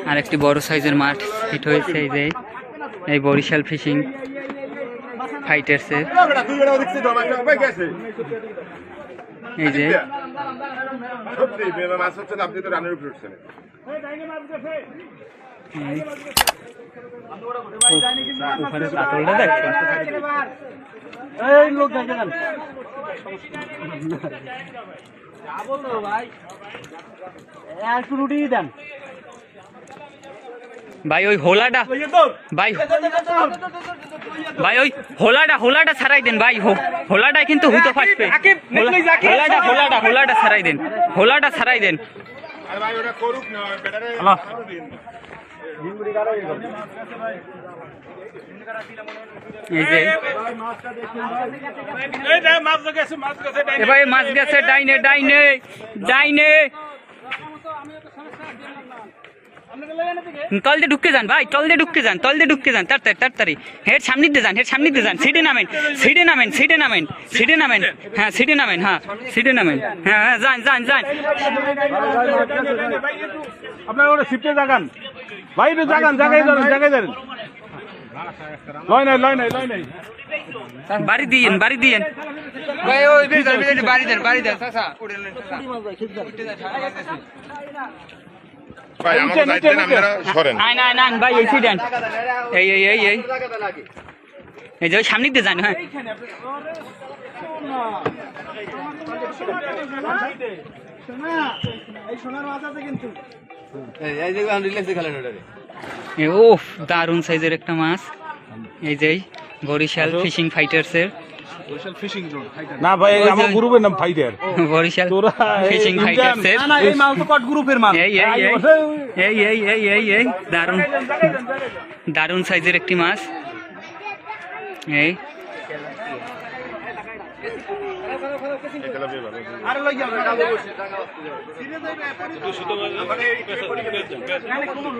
আরেকটি বড় সাইজের মাঠ হিট হয়েছে এই যে এই বরিশাল ফিশিং ফাইটার্সের এই যে কাতলটা দেখছেন ভাই ওই হোলাটা ভাই ওই হোলাটা ছাড়াই দেন ভাই হোলাটা কিন্তু হুইতো ফাটবে হোলাটা ছাড়াই দেন হোলাটা ছাড়াই দেন এই যে মাছ গেছে ডাইনে ডাইনে ডাইনে তল দিয়ে ঢুকে যান ভাই তল দিয়ে ঢুকে যান তাড়াতাড়ি হেড সামনে দিয়ে যান সিটে নামেন হ্যাঁ সিটে নামেন হ্যাঁ যান আপনার ওটা শিফটে জাগান ভাই তো জাগান জায়গায় ধরেন লয় নাই বাড়ি দিয়েন ভাই ওই বাড়ি দেন চাচা ভাই এই যে সামনে দিয়ে যান হ্যাঁ ও দারুন সাইজের একটা মাছ এই যে বরিশাল ফিশিং ফাইটার্সের না ভাই আমার গ্রুপের নাম ফাইটার বরিশাল ফিশিং ফাইটার্সের এই মাল তো কট গ্রুপের মাল এই দারুন সাইজের একটি মাছ এই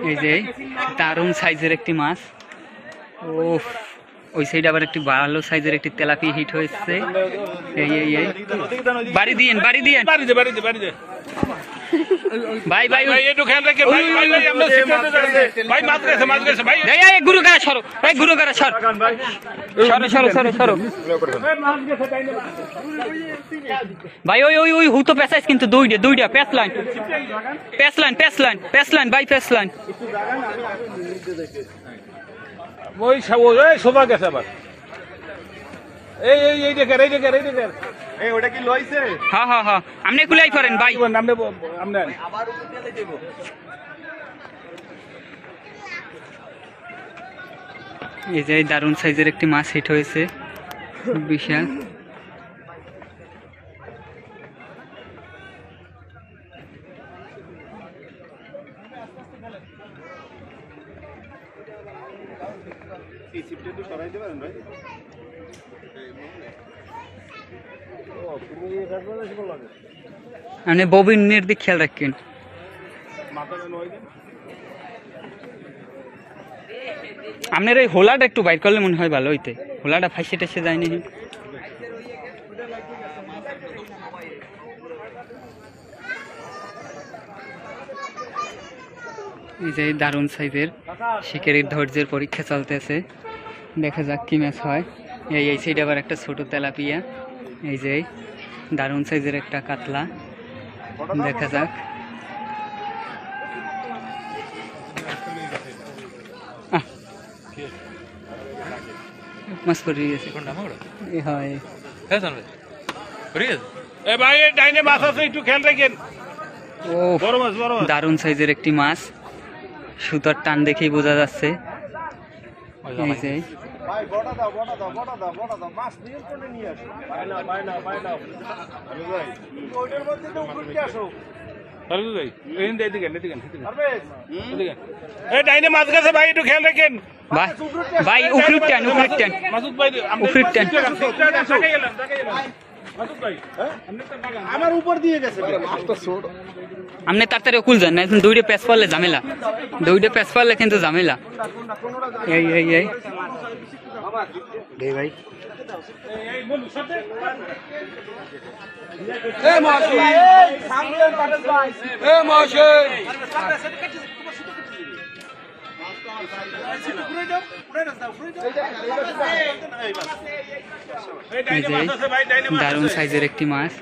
এই যে দারুন সাইজের একটি মাছ ও ওই সাইডে আবার একটি ভালো সাইজের একটি তেলাপি হিট হয়েছে এই বাড়ি দিয়েন ভাই একটু খেয়াল রাখেন ভাই মাছ গেছে ভাই গুরু গাড়া সরো ভাই ওই হুতো পেঁচাইস কিন্তু দুইটা পেছলাইন ভাই পেছলাইন ওই সোজা গেছে আবার এই দেখেন ওটা কি লইছে হ্যাঁ আপনি কুলাই করেন ভাই এই যে দারুন সাইজের একটি মাছ হিট হয়েছে বিশাল আপনি ববিনের দিকে খেয়াল রাখেন আপনার এই হোলাটা একটু বাইর করলে মনে হয় ভালো হইতে হোলাটা ফাইসে টেসে যায়নি এই যে দারুন সাইজের শিকারির ধৈর্যের পরীক্ষা চলতেছে দেখা যাক কি ম্যাচ হয় এই সাইডে আবার একটা ছোট তেলাপিয়া এই যে দারুন সাইজের একটা কাতলা দেখা যাক মাছ পড়ে গেছে দারুন সাইজের একটি মাছ সুতার টান দেখেই বোঝা যাচ্ছে এই যে মাছ গেছে ভাই একটু খেয়াল রাখেন ভাই উফরিট টান আমার উপর দিয়ে গেছে আপনি তাড়াতাড়ি কুল যান না দুইটা প্যাচ পারলে ঝামেলা কিন্তু ঝামেলা এই ভাই এই যে দারুণ সাইজের একটি মাছ।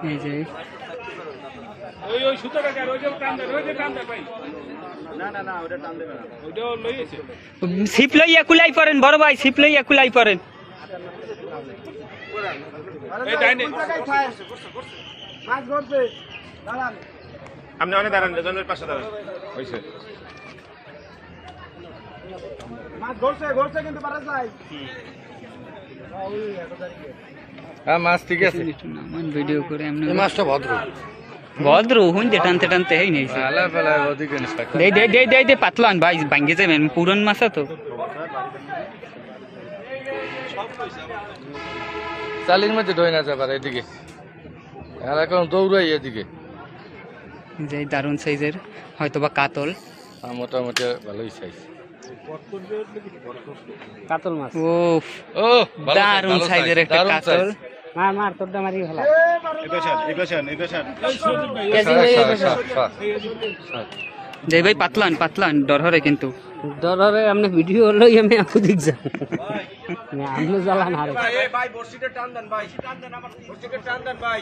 এই যে ওই সুতোটা কার ওই যে টান দেন ওই যে টান দেন ভাই না ওটা টান দেবে না ওইটাও লইয়েছে ছিপ লইয়া কুলাই পড়েন বড় ভাই, ছিপ লইয়া কুলাই পড়েন। এই ডাইনে মাছ ধরছে দাঁড়ান আপনি অনেক দাঁড়ান জনের পাশে দাঁড়ান হইছে মাছ ধরছে কিন্তু পারা যায় হ্যাঁ মাছ ঠিক আছে। ভিডিও করে এমনি এই মাছটা ভদ্র ভদ্র হুঁজে টানতে টানতে হেই নেই আলা ফেলা ওদিকে দে পাতলান ভাই, ভাঙ্গে যাবেন, পুরন মাছ তো। চালির মধ্যে ঢই না যাবার এদিকে আর এখন দৌড়াই এদিকে। যে দারুণ সাইজের হয়তো বা কাতল, মোটামুটি ভালোই সাইজ। কাতল মাছ ও ও দারুণ সাইজের একটা কাতল। মার তোরটা মারি ভালো যে ভাই পাতলান ডর হরে কিন্তু ডরে আপনি ভিডিও লই আমি আপু দেখ যা আমি জ্বালান হারে ভাই বর্ষিটা টান দেন ভাই আমার বর্ষিটা টান দেন ভাই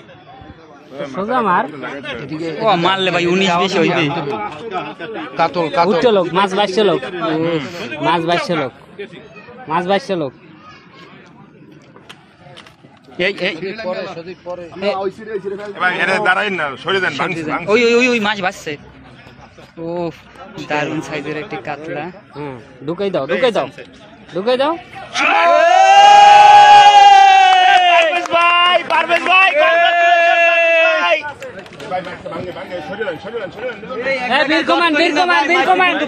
সোজা মার ও মারলে ভাই 19-20 হইবে। কাতল উঠছে লোক মাছ বাইছে লোক এই ভাই এটা দাঁড়াইন না সরে দেন ভাঙছে ওই মাছ ভাসছে। ও দারুণ সাইজের একটি কাতলা। ঢুকাই দাও পারভেজ ভাই ভাঙে সরে দেন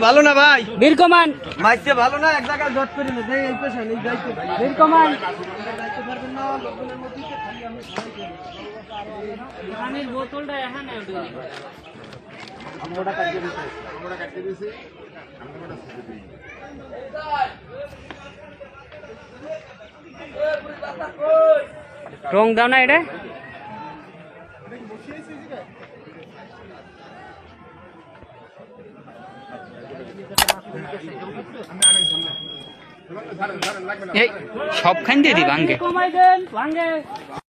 ভালো না ভাই বীর কমান মাছটা ভালো না এক জায়গায় জট করে না এই পেছন এই যাইতে বীর কমান পানির বোতলটা এখানে আমরা কাটিয়ে দিছি রং দাও না এটা এই সবখান দিয়ে দি ভাঙ্গে।